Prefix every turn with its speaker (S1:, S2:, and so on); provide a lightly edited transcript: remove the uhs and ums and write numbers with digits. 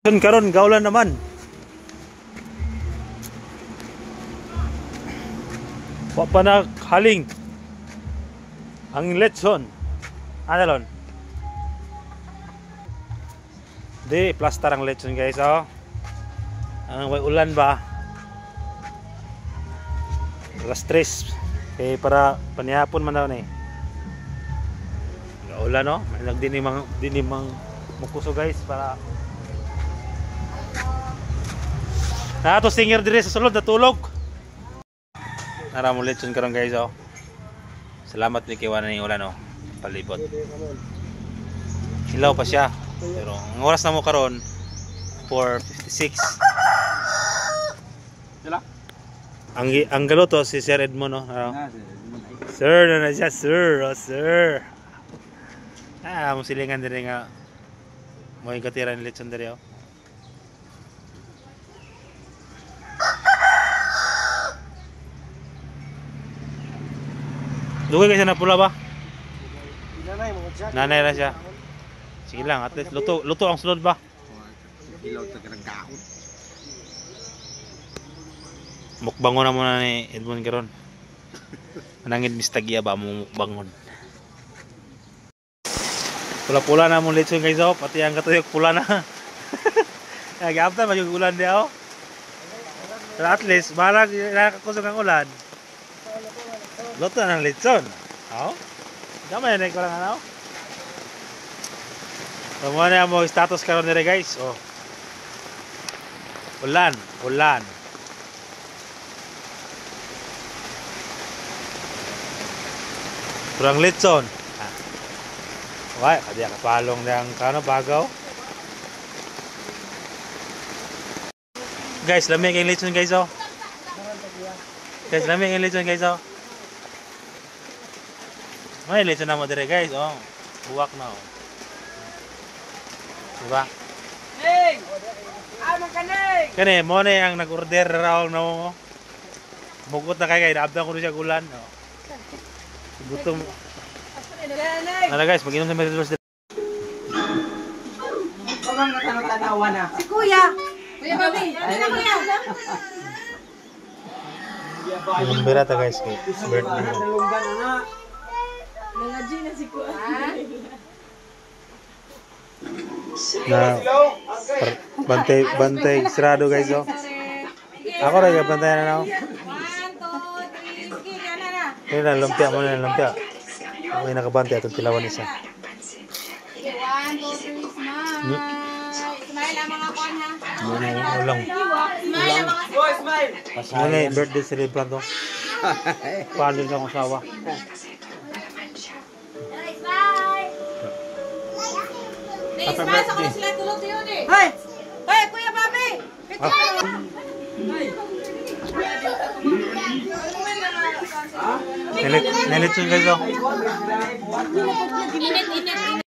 S1: Karon gaulan naman. Wa pa na haling. Ang lechon. Ano lon? Di plaster ang lechon guys oh. Ang way ulan ba? Alas 3. Eh para panihapon man daw ni. Ulan no? May nagdinimang mukuso guys para to singer dire sa sulod natulog. Nara mo lechon karon guys oh. Salamat ni kiwana ni ulan oh. Palibot. Hilaw pa siya. Pero ang oras na mo karon 4:56. Dala. Ang galuto si Sir Edmond no. Sir na siya sir, oh, sir. Mo silingan dire nga mo ikatira ni lechon dire oh. Dugay kasi na pula ba? Nanay na siya. Sige lang, at least luto ang sulod ba? Mukbangon na muna ni Edmond karon. Manangin mistagya ba mo mukbangon. Pula-pula na mong lechon guys oh, pati ang katuyok pula na. Nag-after mag ulan di oh. Pero at least marag nakakusog ang ulan. Luto ng lechon. Oh. Gamay na ko lang ano. Tama na mo status karon dire guys. Oh. Ulan. Kurang lechon. Why, kadi kapalong ng kano bagaw. Guys, lamig ang lechon guys oh. Guys, lamig ang lechon guys oh. May lechon na mo dire guys oh. Buwak na oh. Diba?
S2: Ning! Amang kaning!
S1: Kani mo na ang nag-order raw na mo. Mugot na kay naabdan ko siya gulan oh. Gutom. Nala guys, mag-inom sa Mercedes.
S2: Kamang natanaw-tanawa na.
S3: Si Kuya! Kuya Bobby! Ano na Kuya?
S1: Yung berata guys, birthday mo.
S3: Mga G na si Kuya.
S1: Na bantay sarado guys oh. Ako rin bantay na ako.
S3: 1, 2, 3, sige, yan na.
S1: Kaya na lumpia mo na lumpia. May nakabantay atong tilawan isa.
S3: 1, 2, 3, smile. Smile ang mga kon ha.
S1: Ulang.
S3: Smile ang mga
S2: Boy, smile!
S1: Ano yung birthday celebrant to? Paano sa akong sawa?
S3: Smile sa kuno sila tulog yun eh. Hoy! Hoy, Kuya Bobby!
S1: Nilitsun guys oh.
S3: Init.